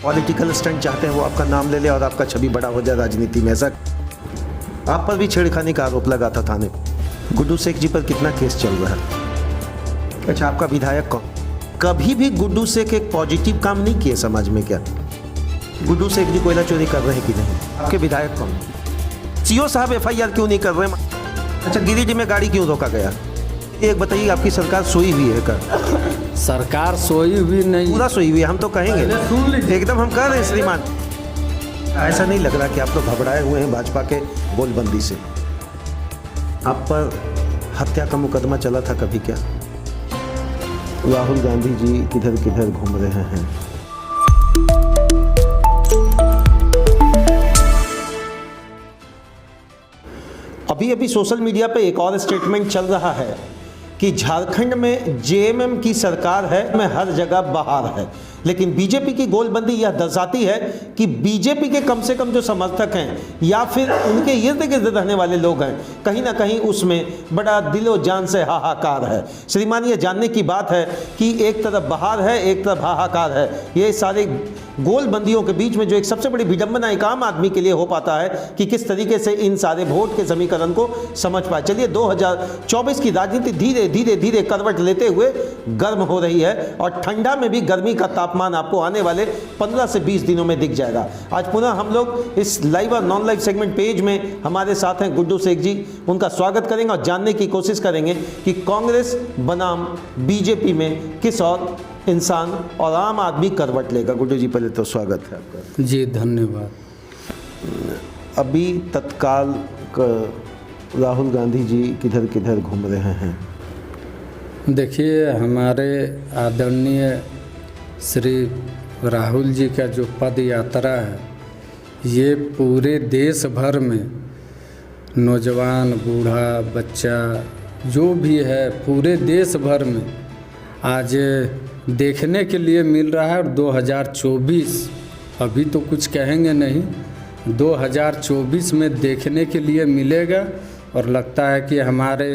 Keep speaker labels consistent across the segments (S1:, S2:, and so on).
S1: Political stunt चाहते हैं, वो आपका नाम ले ले और आपका छवि बड़ा हो जाए राजनीति में। ऐसा आप पर भी छेड़खानी का आरोप लगा था थाने। गुड्डू शेख जी पर कितना केस चल रहा है? अच्छा, आपका विधायक कौन? कभी भी गुड्डू शेख एक पॉजिटिव काम नहीं किए समाज में क्या? गुड्डू शेख जी कोयला चोरी कर रहे हैं कि नहीं? आपके विधायक कौन? सीओ साहब एफआईआर क्यों नहीं कर रहे? अच्छा, गिरिडीह में गाड़ी क्यों रोका गया? एक बताइए, आपकी सरकार सोई हुई है क्या?
S2: सरकार सोई हुई नहीं,
S1: पूरा सोई हुई है, हम तो कहेंगे एकदम, हम कह रहे हैं श्रीमान। ऐसा नहीं लग रहा कि आप लोग घबराए हुए हैं भाजपा के गोलबंदी से? आप पर हत्या का मुकदमा चला था कभी क्या? राहुल गांधी जी किधर किधर घूम रहे हैं। अभी अभी सोशल मीडिया पे एक और स्टेटमेंट चल रहा है कि झारखंड में जेएमएम की सरकार है, में हर जगह बहार है, लेकिन बीजेपी की गोलबंदी यह दर्शाती है कि बीजेपी के कम से कम जो समर्थक हैं या फिर उनके इर्द गिर्द रहने वाले लोग हैं, कहीं ना कहीं उसमें बड़ा दिलो जान से हाहाकार है। श्रीमान, ये जानने की बात है कि एक तरफ बहार है, एक तरफ हाहाकार है। ये सारे गोलबंदियों के बीच में जो एक सबसे बड़ी विडंबना एक आम आदमी के लिए हो पाता है कि किस तरीके से इन सारे वोट के समीकरण को समझ पाए। चलिए, 2024 की राजनीति धीरे धीरे धीरे करवट लेते हुए गर्म हो रही है और ठंडा में भी गर्मी का तापमान आपको आने वाले 15 से 20 दिनों में दिख जाएगा। आज पुनः हम लोग इस लाइव और नॉन लाइव सेगमेंट पेज में हमारे साथ हैं गुड्डू शेख जी। उनका स्वागत करेंगे और जानने की कोशिश करेंगे कि कांग्रेस बनाम बीजेपी में किस और इंसान और आम आदमी करवट लेगा। गुड्डू जी, पहले तो स्वागत है आपका।
S2: जी धन्यवाद।
S1: अभी तत्काल राहुल गांधी जी किधर किधर घूम रहे हैं?
S2: देखिए, हमारे आदरणीय श्री राहुल जी का जो पद यात्रा है, ये पूरे देश भर में नौजवान, बूढ़ा, बच्चा जो भी है, पूरे देश भर में आज देखने के लिए मिल रहा है। और 2024 अभी तो कुछ कहेंगे नहीं, 2024 में देखने के लिए मिलेगा। और लगता है कि हमारे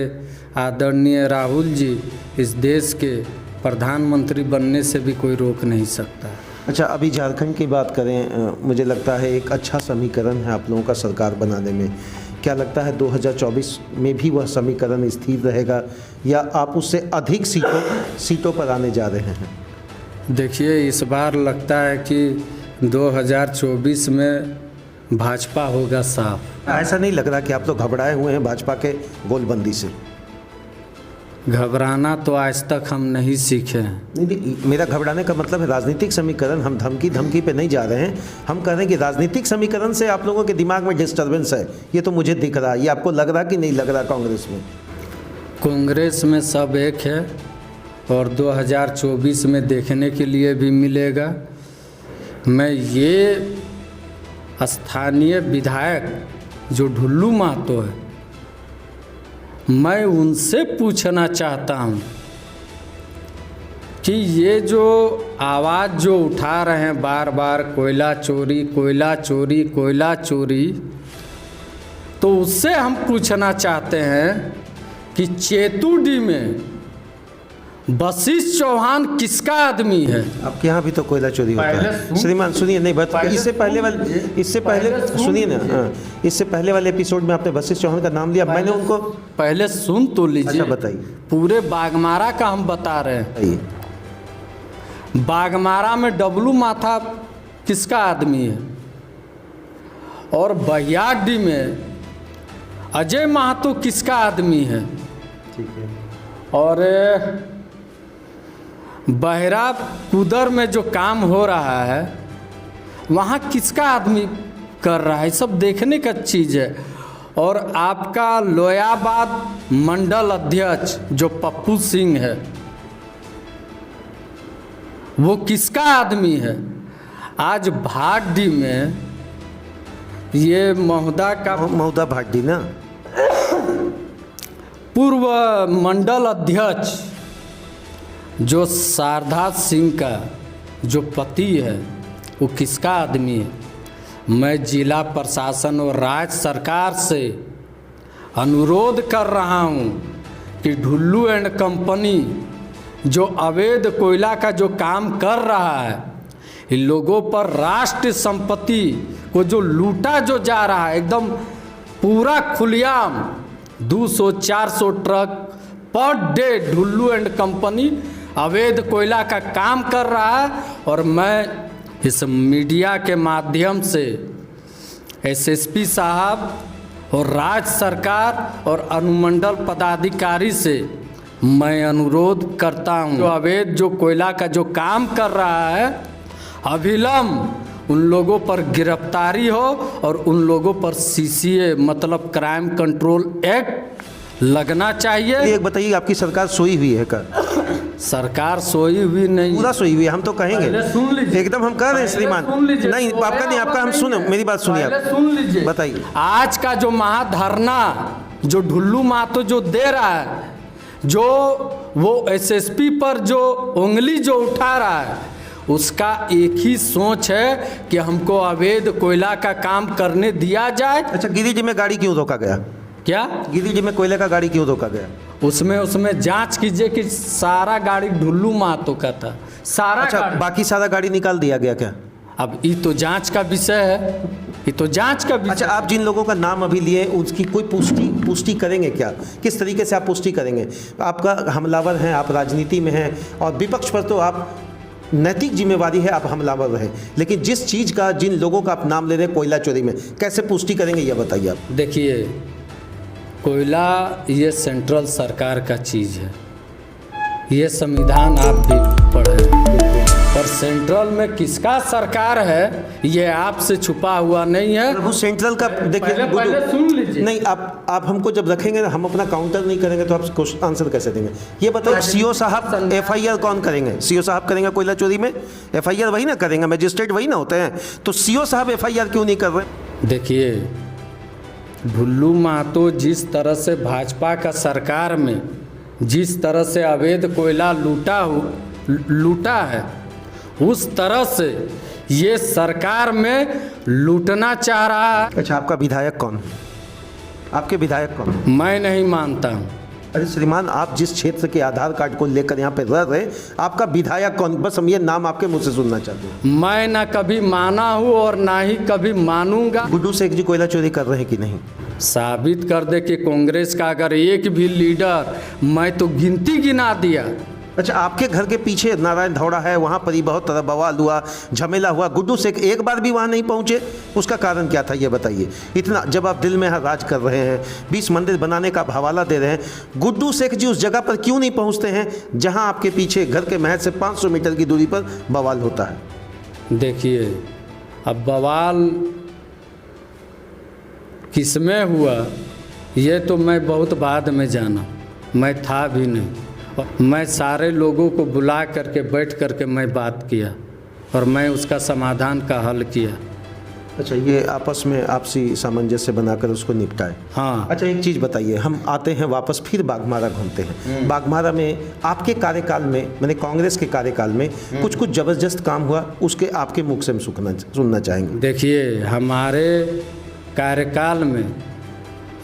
S2: आदरणीय राहुल जी इस देश के प्रधानमंत्री बनने से भी कोई रोक नहीं सकता।
S1: अच्छा, अभी झारखंड की बात करें, मुझे लगता है एक अच्छा समीकरण है आप लोगों का सरकार बनाने में। क्या लगता है 2024 में भी वह समीकरण स्थिर रहेगा या आप उससे अधिक सीटों पर आने जा रहे हैं?
S2: देखिए, इस बार लगता है कि 2024 में भाजपा होगा साफ।
S1: ऐसा नहीं लग रहा कि आप लोग घबराए हुए हैं भाजपा के गोलबंदी से?
S2: घबराना तो आज तक हम नहीं सीखे हैं।
S1: नहीं, मेरा घबराने का मतलब है राजनीतिक समीकरण। हम धमकी पे नहीं जा रहे हैं, हम कह रहे हैं कि राजनीतिक समीकरण से आप लोगों के दिमाग में डिस्टर्बेंस है, ये तो मुझे दिख रहा है। ये आपको लग रहा कि नहीं लग रहा?
S2: कांग्रेस में सब एक है और 2024 में देखने के लिए भी मिलेगा। मैं ये स्थानीय विधायक जो ढुल्लू महतो है, मैं उनसे पूछना चाहता हूँ कि ये जो आवाज़ जो उठा रहे हैं बार बार, कोयला चोरी, कोयला चोरी, कोयला चोरी, तो उससे हम पूछना चाहते हैं कि चेतुडी में वशिष्ठ चौहान किसका आदमी है?
S1: आपके यहाँ भी तो कोयला चोरी होता है श्रीमान। सुनिए, नहीं बात, इससे पहले सुनिए ना। हाँ, इससे पहले वाले एपिसोड में आपने वशिष्ठ चौहान का नाम लिया, मैंने उनको
S2: पहले सुन तो लीजिए।
S1: अच्छा, बताइए।
S2: पूरे बागमारा का हम बता रहे हैं। बागमारा में डब्लू माथा किसका आदमी है? और बहियाडी में अजय महतो किसका आदमी है?
S1: ठीक है।
S2: और बहरा कुदर में जो काम हो रहा है, वहाँ किसका आदमी कर रहा है? सब देखने का चीज़ है। और आपका लोयाबाद मंडल अध्यक्ष जो पप्पू सिंह है, वो किसका आदमी है? आज भाटी में ये महुदा
S1: भाटी ना,
S2: पूर्व मंडल अध्यक्ष जो शारदा सिंह का जो पति है, वो किसका आदमी है? मैं जिला प्रशासन और राज्य सरकार से अनुरोध कर रहा हूँ कि ढुल्लू एंड कंपनी जो अवैध कोयला का जो काम कर रहा है, इन लोगों पर राष्ट्र संपत्ति को जो लूटा जो जा रहा है, एकदम पूरा खुलेआम 200-400 truck per day Dhullu and company अवैध कोयला का काम कर रहा है। और मैं इस मीडिया के माध्यम से एसएसपी साहब और राज्य सरकार और अनुमंडल पदाधिकारी से मैं अनुरोध करता हूं, जो अवैध जो कोयला का जो काम कर रहा है, अविलंब उन लोगों पर गिरफ्तारी हो और उन लोगों पर सीसीए मतलब क्राइम कंट्रोल एक्ट लगना चाहिए।
S1: एक बताइए, आपकी सरकार सोई हुई है क्या?
S2: सरकार सोई हुई नहीं,
S1: पूरा सोई हुई है, हम तो कहेंगे
S2: सुन लीजिए,
S1: एकदम हम कह रहे हैं श्रीमान। नहीं आपका नहीं, आपका हम सुने, मेरी बात सुनिए आप,
S2: सुन लीजिए।
S1: बताइए।
S2: आज का जो महाधरना जो ढुल्लू महतो जो दे रहा है, जो वो एसएसपी पर जो उंगली जो उठा रहा है, उसका एक ही सोच है कि हमको अवैध कोयला का काम करने दिया जाए।
S1: अच्छा, गिरिडीह में गाड़ी क्यों रोका गया?
S2: क्या
S1: गिरिडीह में कोयले का गाड़ी क्यों रोका गया?
S2: उसमें जांच कीजिए कि सारा गाड़ी ढुल्लू महतो का था, सारा।
S1: अच्छा, बाकी सारा गाड़ी निकाल दिया गया क्या?
S2: अब ये तो जांच का विषय है, ये तो जांच का विषय।
S1: अच्छा, आप जिन लोगों का नाम अभी लिए उसकी कोई पुष्टि करेंगे क्या? किस तरीके से आप पुष्टि करेंगे? आपका हमलावर हैं, आप राजनीति में हैं और विपक्ष पर तो आप नैतिक जिम्मेवारी है, आप हमलावर रहे, लेकिन जिस चीज़ का जिन लोगों का आप नाम ले रहे हैं कोयला चोरी में, कैसे पुष्टि करेंगे यह बताइए आप।
S2: देखिए, कोयला ये सेंट्रल सरकार का चीज़ है, ये संविधान आप भी पढ़े, पर सेंट्रल में किसका सरकार है ये आपसे छुपा हुआ नहीं है।
S1: प्रभु सेंट्रल का देखिए,
S2: पहले सुन लीजिए।
S1: नहीं, आप हमको जब रखेंगे ना, हम अपना काउंटर नहीं करेंगे तो आप क्वेश्चन आंसर कैसे देंगे? ये बताइए, सीओ साहब एफआईआर कौन करेंगे? सीओ साहब करेंगे कोयला चोरी में? एफआईआर वही ना करेंगे, मजिस्ट्रेट वही ना होते हैं, तो सीओ साहब एफआईआर क्यों नहीं कर रहे?
S2: देखिए, ढुल्लू महतो जिस तरह से भाजपा का सरकार में जिस तरह से अवैध कोयला लूटा है, उस तरह से ये सरकार में लूटना चाह रहा है।
S1: अच्छा, आपका विधायक कौन? आपके विधायक कौन?
S2: मैं नहीं मानता हूँ।
S1: अरे श्रीमान, आप जिस क्षेत्र के आधार कार्ड को लेकर यहाँ पे रह रहे, आपका विधायक कौन? बस हम ये नाम आपके मुंह से सुनना चाहते हैं।
S2: मैं ना कभी माना हूँ और ना ही कभी मानूंगा।
S1: गुड्डू शेख जी कोयला चोरी कर रहे हैं कि नहीं?
S2: साबित कर दे कि कांग्रेस का अगर एक भी लीडर, मैं तो गिनती गिना दिया।
S1: अच्छा, आपके घर के पीछे नारायण धौड़ा है, वहाँ पर ही बहुत तरह बवाल हुआ, झमेला हुआ, गुड्डू शेख एक बार भी वहाँ नहीं पहुँचे, उसका कारण क्या था ये बताइए? इतना जब आप दिल में राज कर रहे हैं, 20 मंदिर बनाने का आप हवाला दे रहे हैं, गुड्डू शेख जी उस जगह पर क्यों नहीं पहुँचते हैं जहाँ आपके पीछे घर के महल से 500 मीटर की दूरी पर बवाल होता है?
S2: देखिए, अब बवाल किसमें हुआ ये तो मैं बहुत बाद में जाना, मैं था भी नहीं। मैं सारे लोगों को बुला करके बैठ करके मैं बात किया और मैं उसका समाधान का हल किया।
S1: अच्छा, ये आपस में आपसी सामंजस्य बनाकर उसको निपटाए।
S2: हाँ।
S1: अच्छा, एक चीज़ बताइए, हम आते हैं वापस फिर बाघमारा घूमते हैं। बाघमारा में आपके कार्यकाल में, मैंने कांग्रेस के कार्यकाल में कुछ ज़बरदस्त काम हुआ, उसके आपके मुख से हम सुनना चाहेंगे।
S2: देखिए, हमारे कार्यकाल में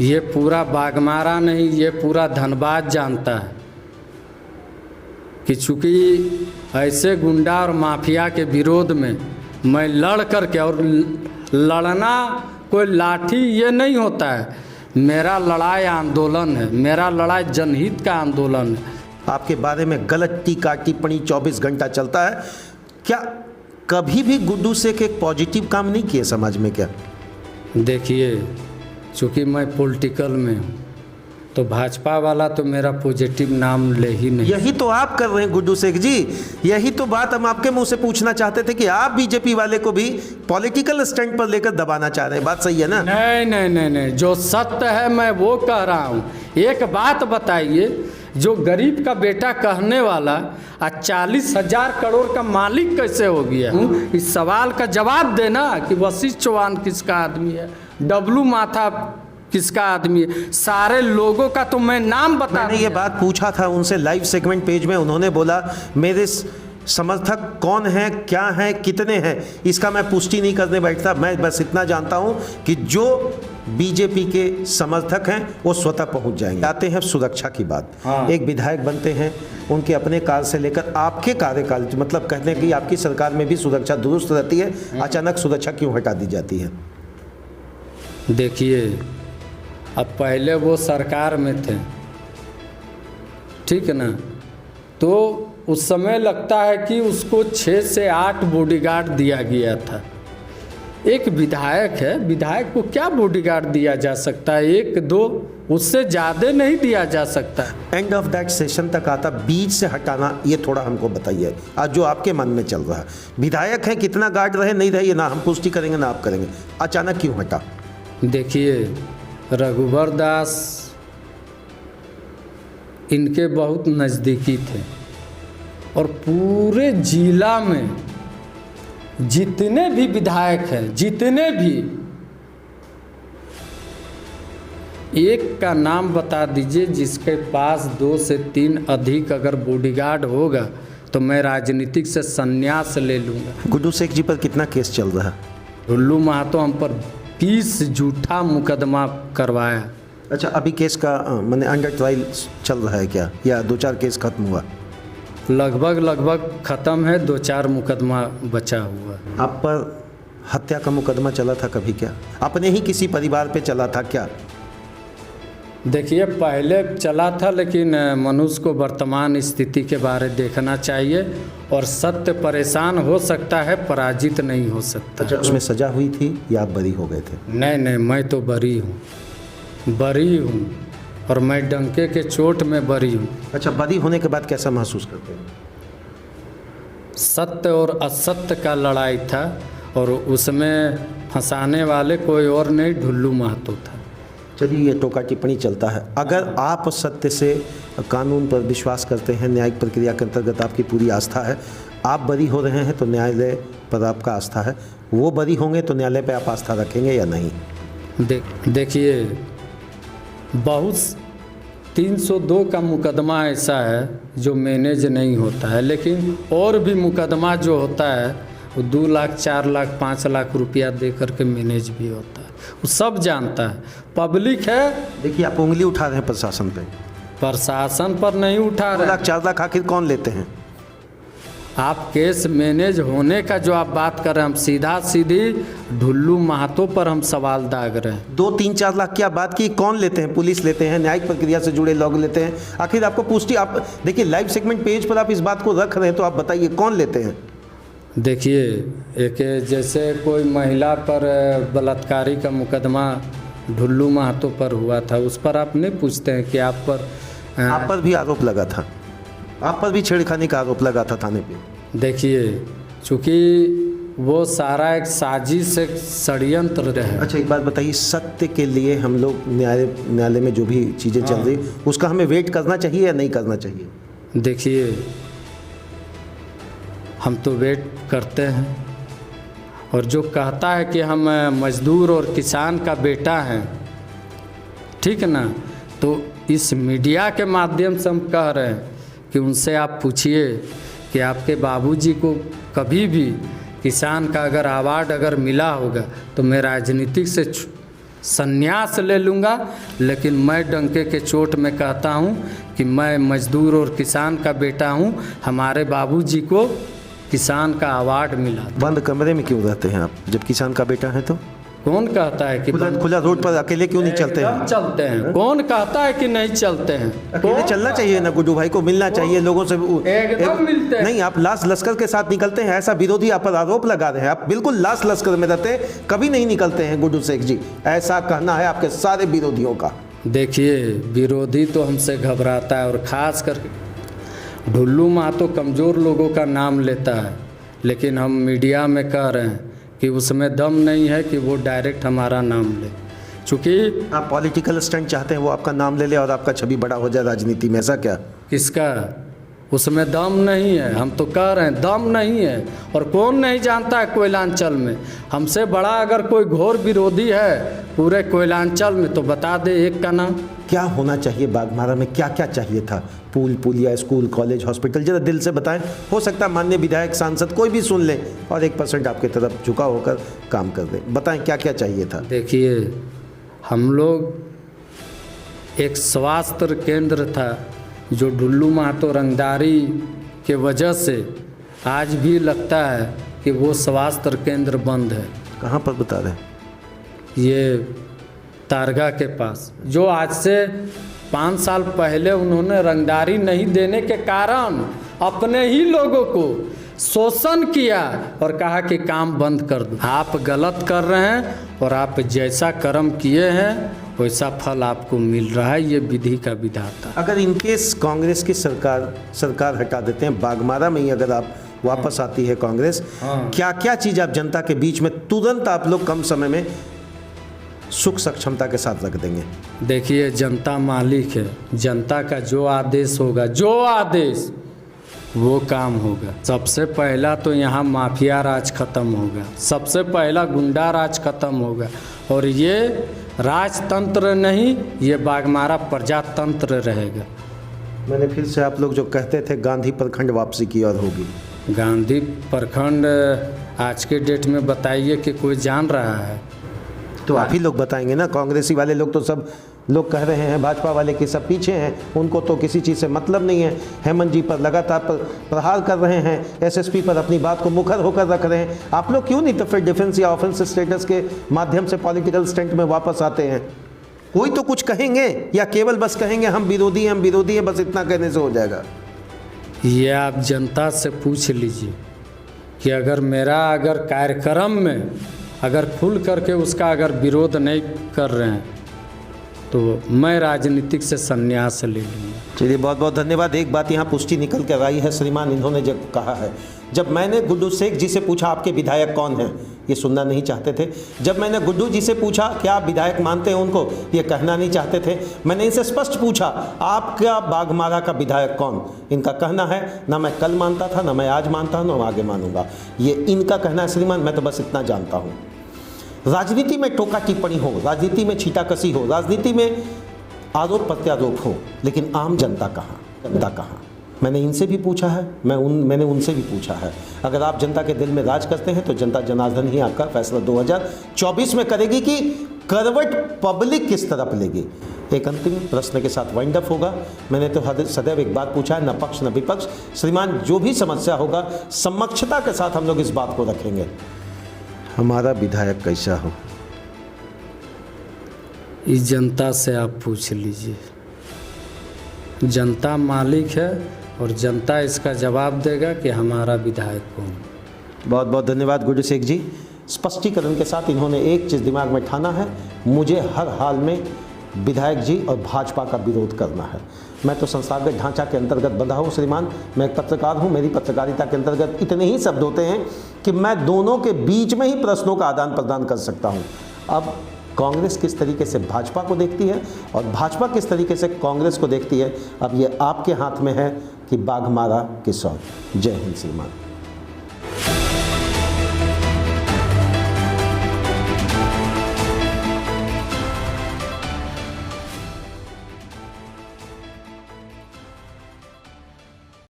S2: ये पूरा बाघमारा नहीं, ये पूरा धनबाद जानता है कि चूँकि ऐसे गुंडा और माफिया के विरोध में मैं लड़ करके, और लड़ना कोई लाठी ये नहीं होता है, मेरा लड़ाई आंदोलन है, मेरा लड़ाई जनहित का आंदोलन है।
S1: आपके बारे में गलत टीका टिप्पणी 24 घंटा चलता है, क्या कभी भी गुड्डू शेख एक पॉजिटिव काम नहीं किए समाज में क्या?
S2: देखिए, चूँकि मैं पॉलिटिकल में हूँ तो भाजपा वाला तो मेरा पॉजिटिव नाम ले ही नहीं।
S1: यही तो आप कर रहे हैं गुड्डू शेख जी, यही तो बात हम आपके मुंह से पूछना चाहते थे कि आप बीजेपी वाले को भी पॉलिटिकल स्टैंड पर लेकर दबाना चाह रहे हैं। बात सही है ना?
S2: नहीं नहीं नहीं नहीं, जो सत्य है मैं वो कह रहा हूँ। एक बात बताइए, जो गरीब का बेटा कहने वाला 40,000 करोड़ का मालिक कैसे हो गया? इस सवाल का जवाब देना कि वशिष्ठ चौहान किसका आदमी है, डब्लू माथा किसका आदमी है, सारे लोगों का तो मैं नाम बता।
S1: मैंने ये बात पूछा था उनसे लाइव सेगमेंट पेज में, उन्होंने बोला मेरे समर्थक कौन हैं, क्या हैं, कितने हैं, इसका मैं पुष्टि नहीं करने बैठता। मैं बस इतना जानता हूं कि जो बीजेपी के समर्थक हैं वो स्वतः पहुंच जाएंगे। आते हैं सुरक्षा की बात।
S2: हाँ।
S1: एक विधायक बनते हैं, उनके अपने काल से लेकर आपके कार्यकाल, मतलब कहते हैं कि आपकी सरकार में भी सुरक्षा दुरुस्त रहती है, अचानक सुरक्षा क्यों हटा दी जाती है?
S2: देखिए, अब पहले वो सरकार में थे, ठीक है ना, तो उस समय लगता है कि उसको 6 से 8 बॉडीगार्ड दिया गया था। एक विधायक है, विधायक को क्या बॉडीगार्ड दिया जा सकता है? 1-2, उससे ज़्यादा नहीं दिया जा सकता।
S1: एंड ऑफ दैट सेशन तक आता, बीच से हटाना, ये थोड़ा हमको बताइए आज जो आपके मन में चल रहा है। विधायक है, कितना गार्ड रहे नहीं रहे ये ना हम पुष्टि करेंगे ना आप करेंगे, अचानक क्यों हटा?
S2: देखिए, रघुवर दास इनके बहुत नज़दीकी थे और पूरे जिला में जितने भी विधायक हैं, जितने भी, एक का नाम बता दीजिए जिसके पास 2 से 3 अधिक अगर बॉडीगार्ड होगा तो मैं राजनीतिक से संन्यास ले लूँगा।
S1: गुड्डू शेख जी पर कितना केस चल रहा है?
S2: ढुल्लू महातो हम पर 20 झूठा मुकदमा करवाया।
S1: अच्छा, अभी केस का मैंने अंडर ट्रायल चल रहा है क्या, या 2-4 केस खत्म हुआ?
S2: लगभग ख़त्म है, 2-4 मुकदमा बचा हुआ।
S1: आप पर हत्या का मुकदमा चला था कभी क्या? अपने ही किसी परिवार पे चला था क्या?
S2: देखिए, पहले चला था, लेकिन मनुष्य को वर्तमान स्थिति के बारे देखना चाहिए और सत्य परेशान हो सकता है, पराजित नहीं हो सकता।
S1: अच्छा, उसमें सजा हुई थी या आप बरी हो गए थे?
S2: नहीं, मैं तो बरी हूँ और मैं डंके के चोट में बरी हूँ।
S1: अच्छा, बरी होने के बाद कैसा महसूस करते हैं?
S2: सत्य और असत्य का लड़ाई था और उसमें फंसाने वाले कोई और नहीं, ढुल्लू महतो था।
S1: चलिए, ये टोका टिप्पणी चलता है। अगर आप सत्य से, कानून पर विश्वास करते हैं, न्यायिक प्रक्रिया के अंतर्गत आपकी पूरी आस्था है, आप बरी हो रहे हैं तो न्यायालय पर आपका आस्था है, वो बरी होंगे तो न्यायालय पर आप आस्था रखेंगे या नहीं?
S2: देखिए, बहुत 302 का मुकदमा ऐसा है जो मैनेज नहीं होता है, लेकिन और भी मुकदमा जो होता है वो 2 लाख, 4 लाख, 5 लाख रुपया दे करके मैनेज भी होता है। वो सब जानता है, पब्लिक है।
S1: देखिए, आप उंगली उठा रहे हैं प्रशासन पे।
S2: प्रशासन पर नहीं उठा
S1: 2
S2: रहे।
S1: लाख 4 लाख आखिर कौन लेते हैं?
S2: आप केस मैनेज होने का जो आप बात कर रहे हैं, हम सीधा सीधी ढुल्लू महतो पर हम सवाल दाग रहे हैं।
S1: 2-3-4 लाख की आप बात की, कौन लेते हैं? पुलिस लेते हैं, न्यायिक प्रक्रिया से जुड़े लोग लेते हैं। आखिर आपको पुष्टि, आप देखिए लाइव सेगमेंट पेज पर आप इस बात को रख रहे हैं तो आप बताइए कौन लेते हैं?
S2: देखिए, एक जैसे कोई महिला पर बलात्कारी का मुकदमा ढुल्लू महतो पर हुआ था, उस पर आप नहीं पूछते हैं कि आप पर
S1: भी आरोप लगा था, आप पर भी छेड़खानी का आरोप लगा था थाने पे।
S2: देखिए, चूँकि वो सारा एक साजिश, एक षड्यंत्र रहे।
S1: अच्छा, एक बात बताइए, सत्य के लिए हम लोग न्यायालय में जो भी चीज़ें चल रही, उसका हमें वेट करना चाहिए या नहीं करना चाहिए?
S2: देखिए, हम तो वेट करते हैं, और जो कहता है कि हम मजदूर और किसान का बेटा हैं, ठीक है ना, तो इस मीडिया के माध्यम से हम कह रहे हैं कि उनसे आप पूछिए कि आपके बाबूजी को कभी भी किसान का अगर अवार्ड अगर मिला होगा तो मैं राजनीतिक से संन्यास ले लूँगा, लेकिन मैं डंके के चोट में कहता हूँ कि मैं मजदूर और किसान का बेटा हूँ। हमारे बाबूजी को किसान का अवार्ड मिला।
S1: बंद कमरे में क्यों रहते हैं आप जब किसान का बेटा है? तो
S2: कौन कहता है कि
S1: खुला रोड पर अकेले क्यों नहीं चलते हैं?
S2: चलते हैं। कौन कहता है कि नहीं चलते हैं?
S1: अकेले चलना चाहिए ना, गुड्डू भाई को मिलना चाहिए लोगों से।
S2: एकदम मिलते हैं।
S1: नहीं, आप लाश लश्कर के साथ निकलते हैं, ऐसा विरोधी आप पर आरोप लगा रहे हैं। आप बिल्कुल लाश लश्कर में रहते हैं, कभी नहीं निकलते हैं गुड्डू शेख जी, ऐसा कहना है आपके सारे विरोधियों का।
S2: देखिए, विरोधी तो हमसे घबराता है, और ख़ास करके ढुल्लू महतो कमज़ोर लोगों का नाम लेता है, लेकिन हम मीडिया में कह रहे हैं कि उसमें दम नहीं है कि वो डायरेक्ट हमारा नाम ले। चूँकि
S1: आप पॉलिटिकल स्टंट चाहते हैं, वो आपका नाम ले ले और आपका छवि बड़ा हो जाए राजनीति में, ऐसा क्या?
S2: किसका? उसमें दम नहीं है। हम तो कह रहे हैं दम नहीं है, और कौन नहीं जानता है कोयलांचल में हमसे बड़ा अगर कोई घोर विरोधी है पूरे कोयलांचल में तो बता दे एक का नाम।
S1: क्या होना चाहिए बाघमारा में, क्या क्या चाहिए था? पुल, पुलिया, स्कूल, कॉलेज, हॉस्पिटल, जरा दिल से बताएं। हो सकता है माननीय विधायक, सांसद कोई भी सुन ले और 1% आपके तरफ झुका होकर काम कर दे। बताएं क्या क्या चाहिए था?
S2: देखिए, हम लोग एक स्वास्थ्य केंद्र था जो डुल्लू महतो रंगदारी के वजह से आज भी लगता है कि वो स्वास्थ्य केंद्र बंद है।
S1: कहाँ पर बता रहे हैं?
S2: ये तारगा के पास, जो आज से 5 साल पहले उन्होंने रंगदारी नहीं देने के कारण अपने ही लोगों को शोषण किया और कहा कि काम बंद कर दो। आप गलत कर रहे हैं और आप जैसा कर्म किए हैं वैसा फल आपको मिल रहा है। ये विधि का विधाता।
S1: अगर इनकेस कांग्रेस की सरकार हटा देते हैं, बागमारा में ही अगर आप वापस आती है कांग्रेस, क्या क्या चीज़ आप जनता के बीच में तुरंत आप लोग कम समय में सुख सक्षमता के साथ रख देंगे?
S2: देखिए, जनता मालिक है, जनता का जो आदेश होगा, जो आदेश वो काम होगा। सबसे पहला तो यहाँ माफिया राज खत्म होगा, सबसे पहला गुंडा राज खत्म होगा, और ये राजतंत्र नहीं, ये बागमारा प्रजातंत्र रहेगा।
S1: मैंने फिर से आप लोग जो कहते थे गांधी प्रखंड वापसी की और होगी।
S2: गांधी प्रखंड आज के डेट में बताइए कि कोई जान रहा है?
S1: तो आप ही लोग बताएंगे ना। कांग्रेसी वाले लोग तो सब लोग कह रहे हैं, भाजपा वाले के सब पीछे हैं, उनको तो किसी चीज़ से मतलब नहीं है। हेमंत जी पर लगातार प्रहार कर रहे हैं, एसएसपी पर अपनी बात को मुखर होकर रख रहे हैं। आप लोग क्यों नहीं तो फिर डिफेंस या ऑफेंस स्टेटस के माध्यम से पॉलिटिकल स्टंट में वापस आते हैं? कोई तो कुछ कहेंगे, या केवल बस कहेंगे हम विरोधी हैं, बस इतना कहने से हो जाएगा?
S2: ये आप जनता से पूछ लीजिए कि अगर कार्यक्रम में अगर खुल करके उसका अगर विरोध नहीं कर रहे हैं तो मैं राजनीतिक से संन्यास ले लूँगा।
S1: चलिए, बहुत बहुत धन्यवाद। एक बात यहाँ पुष्टि निकल कर आई है श्रीमान, इन्होंने जब कहा है, जब मैंने गुड्डू शेख जी से पूछा आपके विधायक कौन हैं, ये सुनना नहीं चाहते थे। जब मैंने गुड्डू जी से पूछा क्या आप विधायक मानते हैं उनको, ये कहना नहीं चाहते थे। मैंने इनसे स्पष्ट पूछा आपका बागमारा का विधायक कौन, इनका कहना है ना मैं कल मानता था, ना मैं आज मानता हूँ, ना आगे मानूंगा। ये इनका कहना है श्रीमान, मैं तो बस इतना जानता हूँ। राजनीति में टोका टिप्पणी हो, राजनीति में छीटाकसी हो, राजनीति में आरोप प्रत्यारोप हो, लेकिन आम जनता कहाँ, जनता कहाँ? मैंने इनसे भी पूछा है, मैंने उनसे भी पूछा है। अगर आप जनता के दिल में राज करते हैं तो जनता जनार्दन ही आपका फैसला 2024 में करेगी कि करवट पब्लिक किस तरफ लेगी। एक अंतिम प्रश्न के साथ वाइंड अप होगा। मैंने तो सदैव एक बात पूछा है, न पक्ष न विपक्ष। श्रीमान, जो भी समस्या होगा समक्षता के साथ हम लोग इस बात को रखेंगे। हमारा विधायक कैसा हो,
S2: इस जनता से आप पूछ लीजिए। जनता मालिक है और जनता इसका जवाब देगा कि हमारा विधायक कौन।
S1: बहुत बहुत धन्यवाद गुड्डू शेख जी। स्पष्टीकरण के साथ इन्होंने एक चीज़ दिमाग में ठाना है, मुझे हर हाल में विधायक जी और भाजपा का विरोध करना है। मैं तो संस्थागत ढांचा के अंतर्गत बंधा हूँ श्रीमान, मैं एक पत्रकार हूँ। मेरी पत्रकारिता के अंतर्गत इतने ही शब्द होते हैं कि मैं दोनों के बीच में ही प्रश्नों का आदान प्रदान कर सकता हूँ। अब कांग्रेस किस तरीके से भाजपा को देखती है और भाजपा किस तरीके से कांग्रेस को देखती है, अब ये आपके हाथ में है कि बाघमारा किस ओर। जय हिंद श्रीमान।